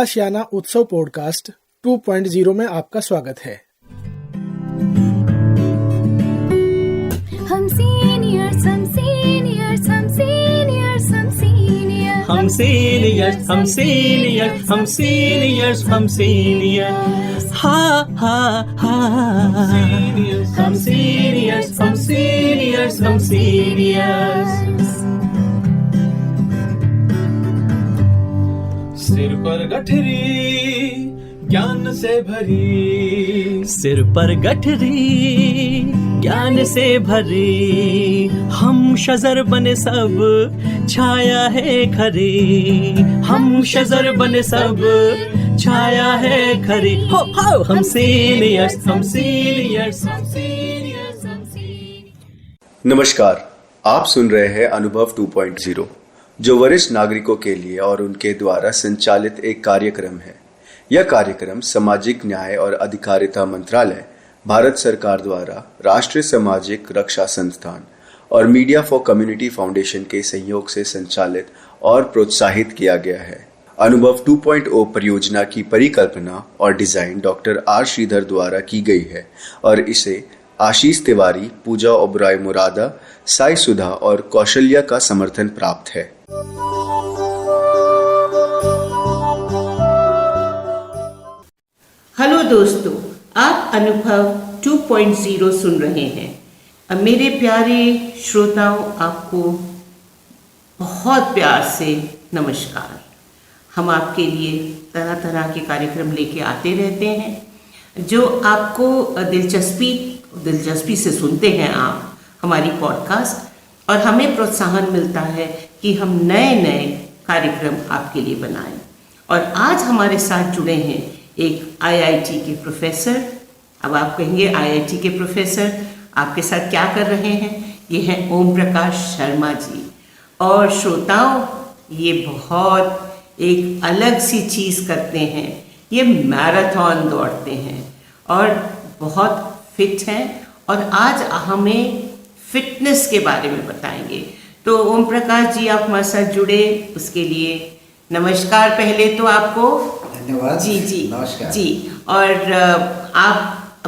आशियाना उत्सव पॉडकास्ट 2.0 में आपका स्वागत है। हम सीनियर्स हम सीनियर्स हम सीनियर्स हम सीनियर्स हम सीनियर्स हम सीनियर्स हम सीनियर्स हम सीनियर्स हा हा हा हम सीनियर्स हम सीनियर्स हम सीनियर्स। सिर पर गठरी ज्ञान से भरी, सिर पर गठरी ज्ञान से भरी, हम शजर बने सब छाया है खरी, हम शजर बने सब छाया है खरी। हो हम सीनियर्स हम सीनियर्स हम सीनियर्स हम सीनियर्स। नमस्कार, आप सुन रहे हैं अनुभव 2.0 जो वरिष्ठ नागरिकों के लिए और उनके द्वारा संचालित एक कार्यक्रम है। यह कार्यक्रम सामाजिक न्याय और अधिकारिता मंत्रालय, भारत सरकार द्वारा राष्ट्रीय सामाजिक रक्षा संस्थान और मीडिया फॉर कम्युनिटी फाउंडेशन के सहयोग से संचालित और प्रोत्साहित किया गया है। अनुभव 2.0 परियोजना की परिकल्पना और डिजाइन डॉक्टर आर श्रीधर द्वारा की गई है और इसे आशीष तिवारी, पूजा ओबराय मुरादा, साई सुधा और कौशल्या का समर्थन प्राप्त है। हेलो दोस्तों, आप अनुभव 2.0 सुन रहे हैं। अब मेरे प्यारे श्रोताओं, आपको बहुत प्यार से नमस्कार। हम आपके लिए तरह तरह के कार्यक्रम लेके आते रहते हैं जो आपको दिलचस्पी से सुनते हैं आप हमारी पॉडकास्ट, और हमें प्रोत्साहन मिलता है कि हम नए नए कार्यक्रम आपके लिए बनाएं। और आज हमारे साथ जुड़े हैं एक IIT के प्रोफेसर। अब आप कहेंगे IIT के प्रोफेसर आपके साथ क्या कर रहे हैं? ये हैं ओम प्रकाश शर्मा जी। और श्रोताओं, ये बहुत एक अलग सी चीज़ करते हैं। ये मैराथन दौड़ते हैं और बहुत फिट हैं, और आज हमें फिटनेस के बारे में बताएंगे। तो ओम प्रकाश जी, आप हमारे साथ जुड़े, उसके लिए नमस्कार पहले तो आपको। धन्यवाद जी नमस्कार जी। और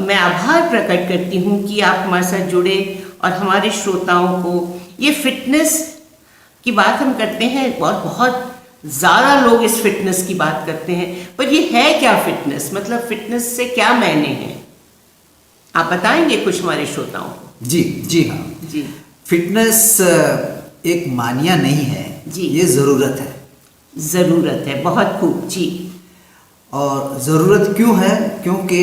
मैं आभार प्रकट करती हूँ कि आप हमारे साथ जुड़े और हमारे श्रोताओं को ये फिटनेस की बात हम करते हैं, और बहुत ज़्यादा लोग इस फिटनेस की बात करते हैं, पर ये है क्या फिटनेस? मतलब फिटनेस से क्या मायने हैं? आप बताएंगे कुछ हमारे श्रोताओं को? जी हाँ जी। फिटनेस एक मानिया नहीं है जी, ये ज़रूरत है। ज़रूरत है, बहुत खूब जी। और ज़रूरत क्यों है? क्योंकि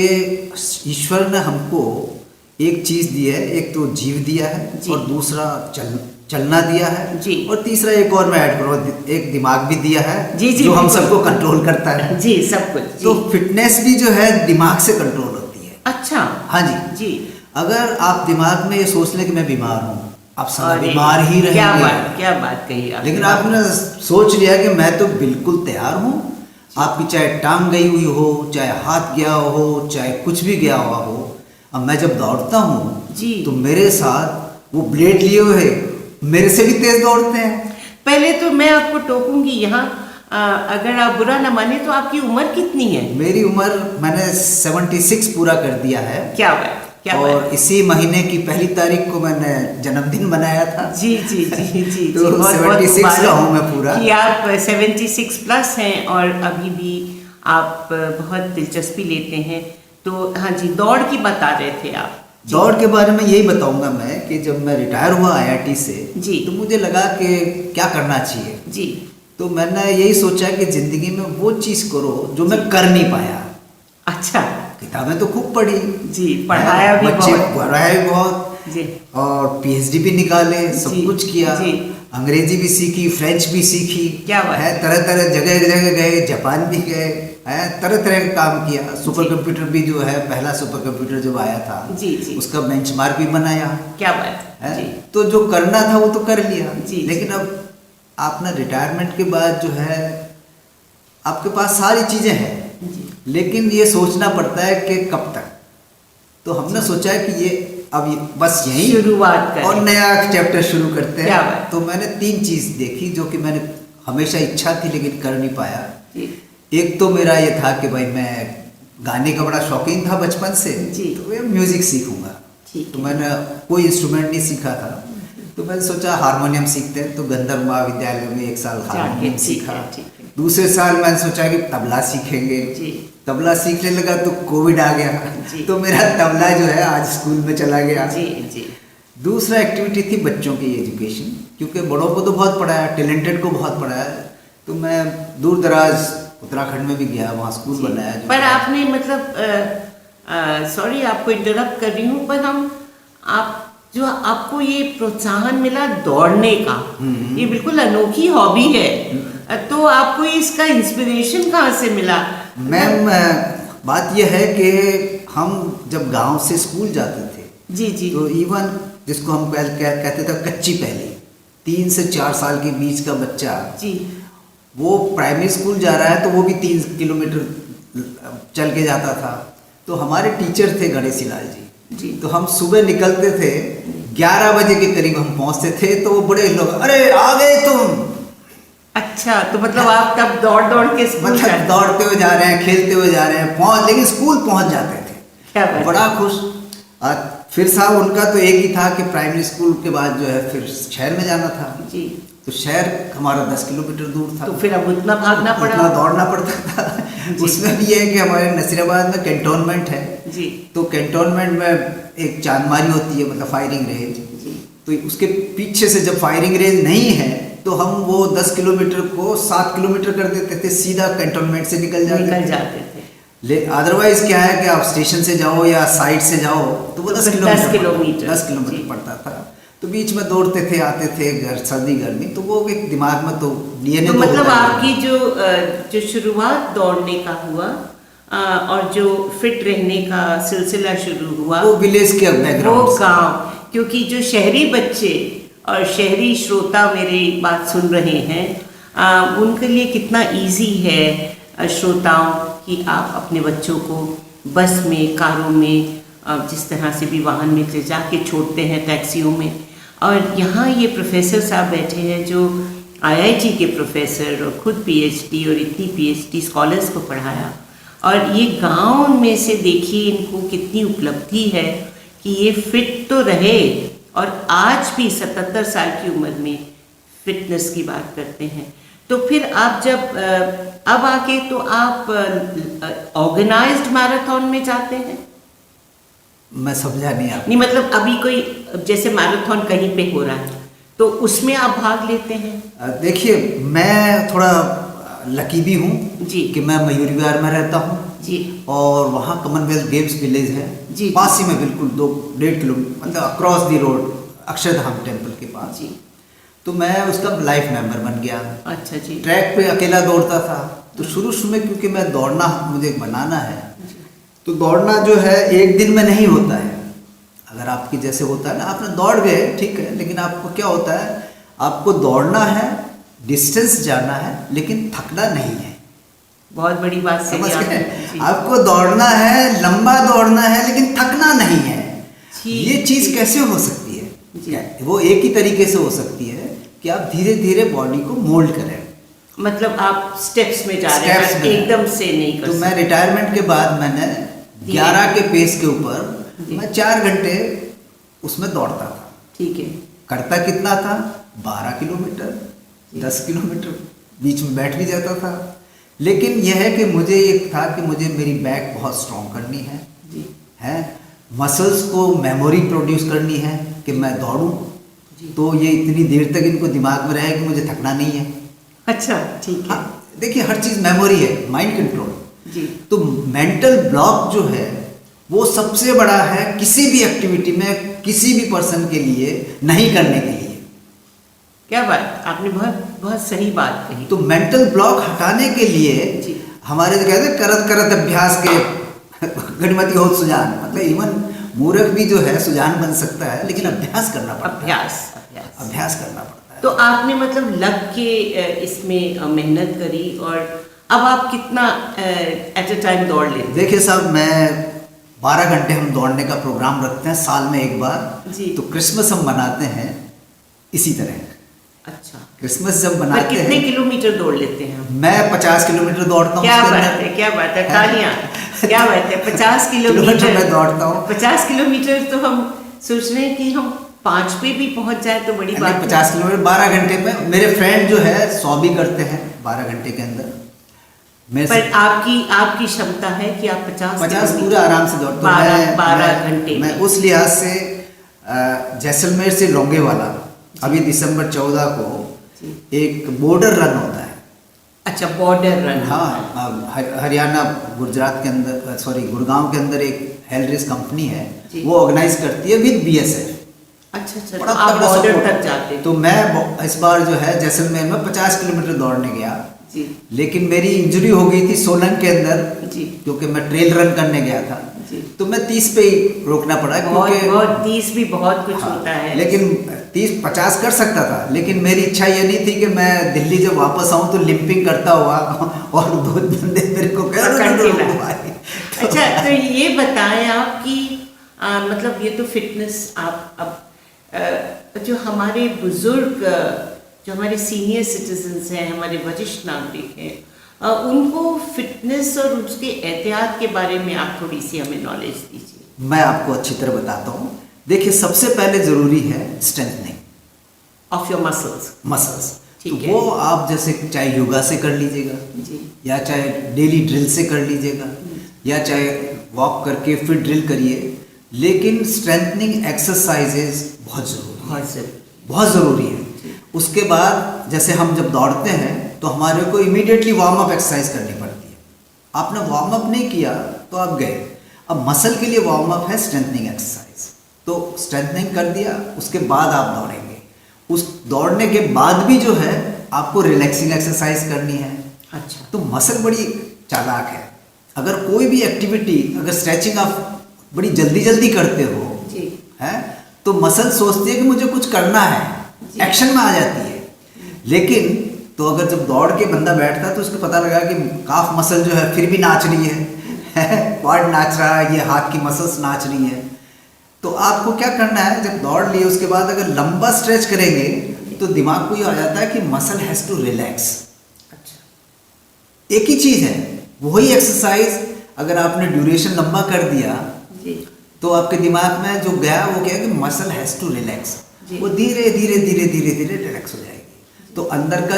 ईश्वर ने हमको एक चीज़ दी है, एक तो जीव दिया है और दूसरा चलना दिया है जी, और तीसरा एक और मैं ऐड करूँ, एक दिमाग भी दिया है जी, जो हम सबको कंट्रोल करता है जी, सब कुछ जी। तो फिटनेस भी जो है दिमाग से कंट्रोल होती है। अच्छा, हाँ जी जी। अगर आप दिमाग में ये सोच लें कि मैं बीमार हूँ, आप सदा बीमार ही रहेंगे। क्या बात कही आप। लेकिन आपने सोच लिया कि मैं तो बिल्कुल तैयार हूँ, आपकी चाहे टांग गई हुई हो, चाहे हाथ गया हो, चाहे कुछ भी गया हुआ हो, अब मैं जब दौड़ता हूँ जी, तो मेरे साथ वो ब्लेड लिए हुए मेरे से भी तेज दौड़ते हैं। पहले तो मैं आपको टोकूंगी यहाँ, अगर आप बुरा न माने तो आपकी उम्र कितनी है? मेरी उम्र, मैंने 76 पूरा कर दिया है। क्या बात, क्या और बात। इसी महीने की 1 तारीख को मैंने जन्मदिन मनाया था। जी जी जी जी तो 76 का हूँ मैं पूरा। कि आप 76 प्लस हैं और अभी भी आप बहुत दिलचस्पी लेते हैं। तो हाँ जी, दौड़ की बता रहे थे आप। दौड़ के बारे में यही बताऊंगा मैं कि जब मैं रिटायर हुआ IIT से जी, तो मुझे लगा कि क्या करना चाहिए जी। तो मैंने यही सोचा कि जिंदगी में वो चीज़ करो जो मैं कर नहीं पाया। अच्छा। किताबें तो खूब पढ़ी जी, पढ़ाया भी बच्चे बहुत, पढ़ाए भी बहुत जी, और PhD भी निकाले, सब कुछ किया जी। अंग्रेजी भी सीखी, फ्रेंच भी सीखी, क्या बात है। तरह तरह जगह गए, जापान भी गए, तरह तरह का काम किया। सुपर कंप्यूटर भी जो है, पहला सुपर कंप्यूटर जब आया था जी, जी, उसका बेंचमार्क भी बनाया। क्या बात है जी। तो जो करना था वो तो कर लिया जी, लेकिन अब आपने रिटायरमेंट के बाद जो है आपके पास सारी चीज़ें हैं, लेकिन ये सोचना पड़ता है कि कब तक। तो हमने सोचा है कि ये अब बस यही शुरुआत करें और नया चैप्टर शुरू करते क्या हैं। तो मैंने 3 चीज़ देखी जो कि मैंने हमेशा इच्छा थी लेकिन कर नहीं पाया। एक तो मेरा ये था कि भाई मैं गाने का बड़ा शौकीन था बचपन से, जी। तो मैं म्यूजिक सीखूंगा। ठीक तो मैंने कोई इंस्ट्रूमेंट नहीं सीखा था, तो मैंने सोचा हारमोनियम सीखते हैं, तो गंधर्व महाविद्यालय में 1 साल हारमोनियम सीखा। ठीक है। दूसरे साल मैंने सोचा कि तबला सीखेंगे, जी। तबला सीखने लगा तो कोविड आ गया, जी। तो मेरा तबला जो है आज स्कूल में चला गया। जी जी। दूसरा एक्टिविटी थी बच्चों की एजुकेशन, क्योंकि बड़ों को तो बहुत पढ़ाया, टैलेंटेड को बहुत पढ़ाया, तो मैं दूर दराज उत्तराखंड में भी गया, वहाँ स्कूल बनाया। पर आपने मतलब सॉरी आपको इंटरप्ट कर रही हूँ, पर आपको ये प्रोत्साहन मिला दौड़ने का, ये बिल्कुल अनोखी हॉबी है, तो आपको इसका इंस्पिरेशन कहाँ से मिला? मैम बात यह है कि हम जब गांव से स्कूल जाते थे, जी जी, तो इवन जिसको हम कहते थे कच्ची पहली, 3 से 4 साल के बीच का बच्चा जी, वो प्राइमरी स्कूल जा रहा है तो वो भी 3 किलोमीटर चल के जाता था। तो हमारे टीचर थे गणेशी लाल जी, तो हम सुबह निकलते थे, 11 बजे के करीब हम पहुंचते थे, तो वो बड़े लोग, अरे आ गए तुम। अच्छा, तो मतलब आप तब दौड़ दौड़ के स्कूल मतलब दौड़ते हुए जा रहे हैं, खेलते हुए जा रहे हैं, लेकिन स्कूल पहुंच जाते थे, क्या बात? बड़ा खुश। फिर साहब उनका तो एक ही था कि प्राइमरी स्कूल के बाद जो है फिर शहर में जाना था जी, तो शहर हमारा 10 किलोमीटर दूर था, तो फिर अब उतना भागना पड़ा, उतना दौड़ना पड़ता था। उसमें भी ये है कि हमारे नसीराबाद में कैंटोनमेंट है जी, तो कैंटोनमेंट में एक चांदमारी होती है, मतलब फायरिंग रेंज, तो उसके पीछे से जब फायरिंग रेंज नहीं है तो हम वो 10 किलोमीटर को 7 किलोमीटर कर देते थे, सीधा कैंटोनमेंट से निकल जाते थे। अदरवाइज क्या है कि आप स्टेशन से जाओ या साइड से जाओ तो वो 10 किलोमीटर पड़ता था। तो बीच में दौड़ते थे, आते थे, सर्दी गर्मी, तो वो एक दिमाग में तो डीएनए तो मतलब आपकी जो शुरुआत दौड़ने का हुआ और जो फिट रहने का सिलसिला शुरू हुआ वो विलेज के बैकग्राउंड, वो गाँव, क्योंकि जो शहरी बच्चे और शहरी श्रोता मेरी बात सुन रहे हैं, उनके लिए कितना इजी है श्रोताओं कि आप अपने बच्चों को बस में, कारों में, जिस तरह से भी वाहन में ले जाके छोड़ते हैं, टैक्सियों में। और यहाँ ये प्रोफेसर साहब बैठे हैं जो आईआईटी के प्रोफेसर और खुद पीएचडी और इतनी पीएचडी स्कॉलर्स को पढ़ाया, और ये गांव में से देखिए इनको कितनी उपलब्धि है कि ये फिट तो रहे और आज भी 77 साल की उम्र में फिटनेस की बात करते हैं। तो फिर आप जब अब आके तो आप ऑर्गेनाइज्ड मैराथन में जाते हैं? मैं समझा नहीं आप। नहीं मतलब अभी कोई जैसे मैराथन कहीं पे हो रहा है तो उसमें आप भाग लेते हैं? देखिए मैं थोड़ा लकी भी हूँ जी कि मैं मयूरी विहार में रहता हूँ जी, और वहाँ कॉमनवेल्थ गेम्स विलेज है जी, पास ही में, बिल्कुल 2-1.5 किलोमीटर, मतलब across the road Akshardham temple के पास जी। तो मैं उसका लाइफ मेंबर बन गया। अच्छा जी। ट्रैक पे अकेला दौड़ता था, तो शुरू में क्योंकि मैं दौड़ना मुझे बनाना है, तो दौड़ना जो है एक दिन में नहीं होता है। अगर आपकी जैसे होता है ना, आपने दौड़ गए ठीक है, लेकिन आपको क्या होता है, आपको दौड़ना है, डिस्टेंस जाना है, लेकिन थकना नहीं है। बहुत बड़ी बात समझ सही गए? आपको दौड़ना है, लंबा दौड़ना है, लेकिन थकना नहीं है। ये चीज कैसे हो सकती है? वो एक ही तरीके से हो सकती है कि आप धीरे धीरे बॉडी को मोल्ड करें, मतलब आप स्टेप्स में जा रहे हैं, एकदम से नहीं कर तो मैं रिटायरमेंट के बाद मैंने 11 के पेस के ऊपर मैं 4 घंटे उसमें दौड़ता था। ठीक है। करता कितना था? 12 किलोमीटर, 10 किलोमीटर, बीच में बैठ भी जाता था। लेकिन यह है कि मुझे एक था कि मुझे मेरी बैक बहुत स्ट्रॉन्ग करनी है जी, है मसल्स को मेमोरी प्रोड्यूस करनी है कि मैं दौड़ूं, तो ये इतनी देर तक इनको दिमाग में रहे कि मुझे थकना नहीं है। अच्छा ठीक है। हाँ, देखिए हर चीज़ मेमोरी है, माइंड कंट्रोल जी। तो मेंटल ब्लॉक जो है वो सबसे बड़ा है किसी भी एक्टिविटी में, किसी भी पर्सन के लिए नहीं करने के लिए। क्या बात, आपने बहुत बहुत सही बात कही। तो मेंटल ब्लॉक हटाने के लिए हमारे जो कहते हैं करत करत अभ्यास के गणिमति हो सुजान, मतलब इवन मूर्ख भी जो है सुजान बन सकता है, लेकिन अभ्यास करना पड़ता है। अभ्यास करना पड़ता है। तो आपने मतलब लग के इसमें मेहनत करी, और अब आप कितना एट अ टाइम दौड़ लेते हैं? देखिए साहब, मैं 12 घंटे हम दौड़ने का प्रोग्राम रखते हैं साल में एक बार, तो क्रिसमस हम मनाते हैं इसी तरह। अच्छा। क्रिसमस जब पर मनाते कितने हैं, किलोमीटर दौड़ लेते हैं आप? मैं 50 किलोमीटर दौड़ता हूँ। क्या उसके बात अंदर है, क्या बात है, तालियां, क्या बात है, 50 किलोमीटर किलोमीटर मैं दौड़ता हूँ। 50 किलोमीटर तो हम सोच रहे हैं कि हम 5 पे भी पहुंच जाए तो बड़ी बात है। 50 किलोमीटर 12 घंटे में, मेरे फ्रेंड जो है 100 भी करते हैं 12 घंटे के अंदर। पर आपकी क्षमता है कि आप 50 पूरे आराम से दौड़ता हूँ। 12 घंटे मैं उस लिहाज से जैसलमेर से लोंगेवाला अभी दिसंबर 14 को एक बॉर्डर रन होता है। अच्छा, बॉर्डर रन। हाँ, हरियाणा गुजरात के अंदर, सॉरी गुड़गांव के अंदर एक हेलरिस कंपनी है, जी। वो ऑर्गेनाइज करती है विद BSF। अच्छा, तो बड़ा आप तगड़ा बॉर्डर support। तक जाते हैं। तो मैं इस बार जो है जैसलमेर में 50 किलोमीटर दौड़ने गया, जी लेकिन मेरी इंजरी हो गई थी सोलन के अंदर, जी, क्योंकि मैं ट्रेल रन करने गया था, जी। तो मैं 30 पे ही रोकना पड़ा, क्योंकि बहुत 30 भी बहुत कुछ हाँ, होता है। लेकिन 30-50 कर सकता था, लेकिन मेरी इच्छा ये नहीं थी कि मैं दिल्ली जब वापस आऊँ तो लिंपिंग करता हुआ और दो बंदे मेरे को कह रहे थे। अच्छा, तो ये बताएं आप कि मतलब ये तो फिटनेस आप अब जो हमारे बुजुर्ग, जो हमारे सीनियर सिटीजन्स हैं, हमारे वरिष्ठ नागरिक हैं, उनको फिटनेस और उसके एहतियात के बारे में आप थोड़ी सी हमें नॉलेज दीजिए। मैं आपको अच्छी तरह बताता हूँ। देखिए, सबसे पहले जरूरी है स्ट्रेंथनिंग ऑफ योर मसल्स। तो वो आप जैसे चाहे योगा से कर लीजिएगा, जी, या चाहे डेली ड्रिल से कर लीजिएगा, या चाहे वॉक करके फिर ड्रिल करिए, लेकिन स्ट्रेंथनिंग एक्सरसाइजेज बहुत ज़रूरी है। उसके बाद जैसे हम जब दौड़ते हैं तो हमारे को इमीडिएटली वार्म अप एक्सरसाइज करनी पड़ती है। आपने वार्म अप नहीं किया तो आप गए। अब मसल के लिए वार्म अप है स्ट्रेंथनिंग एक्सरसाइज, तो स्ट्रेंथनिंग कर दिया, उसके बाद आप दौड़ेंगे। उस दौड़ने के बाद भी जो है आपको रिलैक्सिंग एक्सरसाइज करनी है। अच्छा, तो मसल बड़ी चालाक है। अगर कोई भी एक्टिविटी, अगर स्ट्रेचिंग आप बड़ी जल्दी जल्दी करते हो है, तो मसल सोचती है कि मुझे कुछ करना है, एक्शन में आ जाती है। लेकिन तो अगर जब दौड़ के बंदा बैठता है तो उसको पता लगा कि काफ मसल जो है फिर भी नाच रही है, क्वाड नाच रहा है, ये हाथ की मसल्स नाच रही है। तो आपको क्या करना है, जब दौड़ लिए उसके बाद अगर लंबा स्ट्रेच करेंगे तो दिमाग को ये आ जाता है कि मसल हैज टू रिलैक्स। एक ही चीज है, वही एक्सरसाइज अगर आपने ड्यूरेशन लंबा कर दिया तो आपके दिमाग में जो गया वो क्या है कि मसल हैज टू रिलैक्स, वो धीरे धीरे धीरे धीरे धीरे रिलैक्स हो जाएगी। तो अंदर का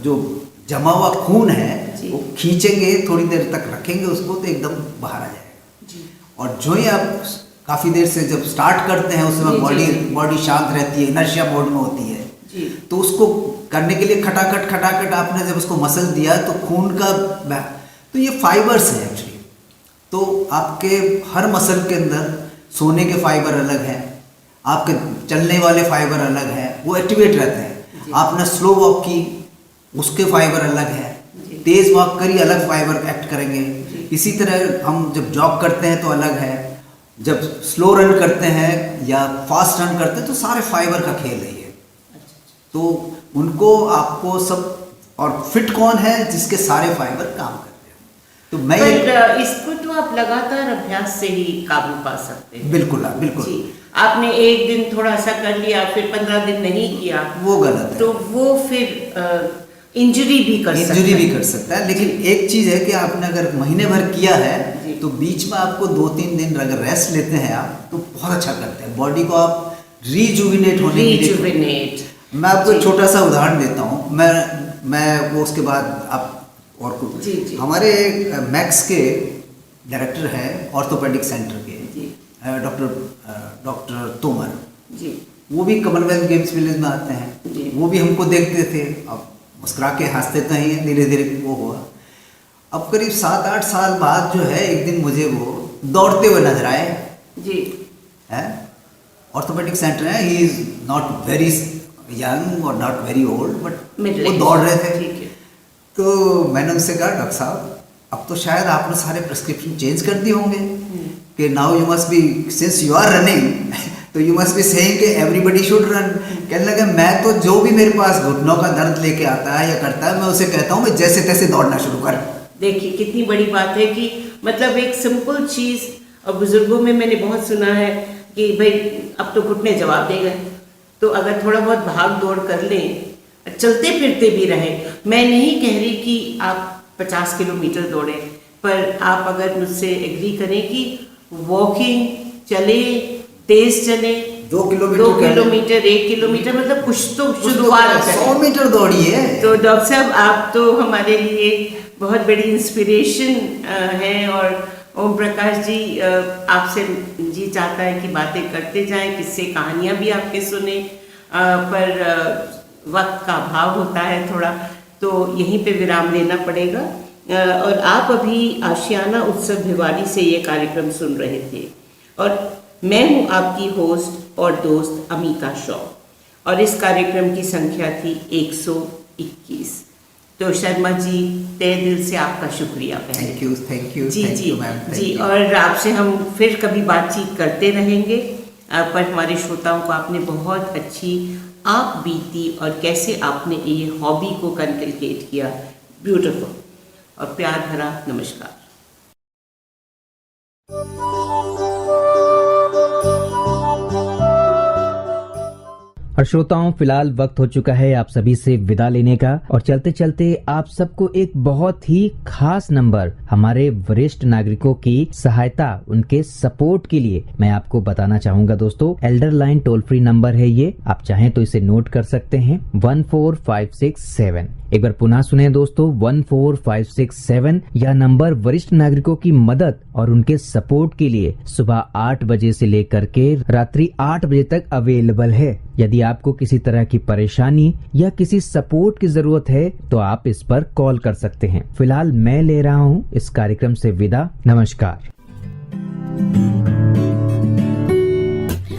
जो जमा हुआ खून है वो खींचेंगे, थोड़ी देर तक रखेंगे उसको, तो एकदम बाहर आ जाएगा। और जो ही आप काफ़ी देर से जब स्टार्ट करते हैं उसमें बॉडी शांत रहती है, इनर्शिया मोड में होती है, तो उसको करने के लिए खटाखट आपने जब उसको मसल दिया तो खून का, तो ये फाइबर्स है एक्चुअली। तो आपके हर मसल के अंदर सोने के फाइबर अलग हैं, आपके चलने वाले फाइबर अलग हैं, वो एक्टिवेट रहते हैं। आपने स्लो वॉक की, उसके फाइबर अलग हैं, तेज वॉक करी, अलग फाइबर एक्ट करेंगे। इसी तरह हम जब जॉग करते हैं तो अलग है, जब स्लो रन करते हैं या फास्ट रन करते हैं तो सारे फाइबर का खेल है ये। तो उनको आपको सब, और फिट कौन है जिसके सारे फाइबर काम करते हैं। तो मैं इसको तो आप लगातार अभ्यास से ही काबू पा सकते हैं। बिल्कुल बिल्कुल। आपने एक दिन थोड़ा सा कर लिया, फिर 15 दिन नहीं किया, वो गलत है। तो वो फिर इंजरी भी कर सकता है। लेकिन एक चीज है कि आपने अगर महीने भर किया है तो बीच में आपको 2-3 दिन अगर रेस्ट लेते हैं आप, तो बहुत अच्छा करते हैं बॉडी को। आप रिजुविनेट होने के लिए, मैं आपको एक छोटा सा उदाहरण देता हूँ। मैं वो उसके बाद आप और कुछ, हमारे मैक्स के डायरेक्टर हैं ऑर्थोपेडिक सेंटर के, डॉक्टर तोमर जी, वो भी कॉमनवेल्थ गेम्स विलेज में आते हैं। वो भी हमको देखते थे, अब मुस्कुरा के हंसते तो ही, धीरे धीरे वो हुआ। अब करीब 7-8 साल बाद जो है एक दिन मुझे वो दौड़ते हुए नजर आए जी, है ऑर्थोपेडिक सेंटर है। He is not very young और नॉट वेरी ओल्ड, बट वो दौड़ रहे थे। तो मैंने उनसे कहा, डॉक्टर साहब अब तो शायद आपने सारे प्रिस्क्रिप्शन चेंज कर दिए होंगे कि now you must be, since you are running तो यू मस्ट बी सेइंग कि एवरीबॉडी शुड रन। कहने लगा, मैं तो जो भी मेरे पास घुटनों का दर्द लेके आता है या करता है, मैं उसे कहता हूँ मैं जैसे तैसे दौड़ना शुरू कर। देखिए कितनी बड़ी बात है कि मतलब एक सिंपल चीज़, और बुजुर्गों में मैंने बहुत सुना है कि भाई अब तो घुटने जवाब दे गए, तो अगर थोड़ा बहुत भाग दौड़ कर लें चलते फिरते भी रहे। मैं नहीं कह रही कि आप 50 किलोमीटर दौड़ें, पर आप अगर मुझसे एग्री करें कि वॉकिंग चले, तेज चले, 2 किलोमीटर 1 किलोमीटर, मतलब कुछ तो शुरुआत करें। 100 मीटर दौड़िए। तो डॉक्टर साहब, आप तो हमारे लिए बहुत बड़ी इंस्पिरेशन हैं, और ओम प्रकाश जी आपसे जी चाहता है कि बातें करते जाएं, किस्से कहानियां भी आपके सुने, पर वक्त का अभाव होता है थोड़ा, तो यहीं पे विराम लेना पड़ेगा। और आप अभी आशियाना उत्सव भिवाड़ी से ये कार्यक्रम सुन रहे थे, और मैं हूँ आपकी होस्ट और दोस्त अमिका शॉ, और इस कार्यक्रम की संख्या थी 121। तो शर्मा जी, तहे दिल से आपका शुक्रिया पहले। Thank you ji ma'am. जी, और आपसे हम फिर कभी बातचीत करते रहेंगे, पर हमारे श्रोताओं को आपने बहुत अच्छी आप बीती और कैसे आपने ये हॉबी को कनकलकेट किया, ब्यूटीफुल और प्यार भरा नमस्कार। और श्रोताओं, फिलहाल वक्त हो चुका है आप सभी से विदा लेने का, और चलते चलते आप सबको एक बहुत ही खास नंबर हमारे वरिष्ठ नागरिकों की सहायता, उनके सपोर्ट के लिए मैं आपको बताना चाहूंगा दोस्तों। Elder line toll free number है ये, आप चाहें तो इसे नोट कर सकते हैं, 14567। एक बार पुनः सुने दोस्तों, 14567। यह नंबर वरिष्ठ नागरिकों की मदद और उनके सपोर्ट के लिए सुबह 8 बजे से लेकर के रात्रि 8 बजे तक अवेलेबल है। यदि आपको किसी तरह की परेशानी या किसी सपोर्ट की जरूरत है तो आप इस पर कॉल कर सकते हैं। फिलहाल मैं ले रहा हूँ इस कार्यक्रम से विदा। नमस्कार।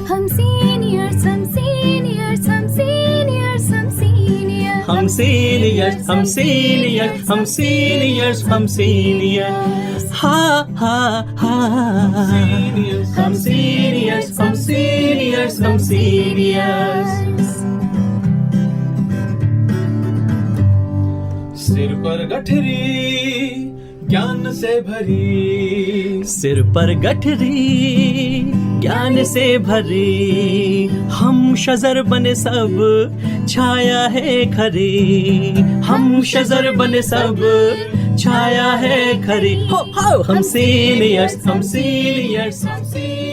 हम सीनियर्स, हम सीनियर्स, हम सीनियर्स, हम सीनियर्स, हम सीनियर्स, हम सीनियर्स, हम सीनियर्स, हम सीनियर्स, हा हा हा, हम सीनियर्स, हम सीनियर्स, हम सीनियर्स। सिर पर गठरी ज्ञान से भरी, सिर पर गठरी ज्ञान से भरी, हम शजर बने सब छाया है खरी, हम शजर बने सब छाया है खरी, हो हम सीनियर्स, हम सीनियर्स, हम सीनियर्स।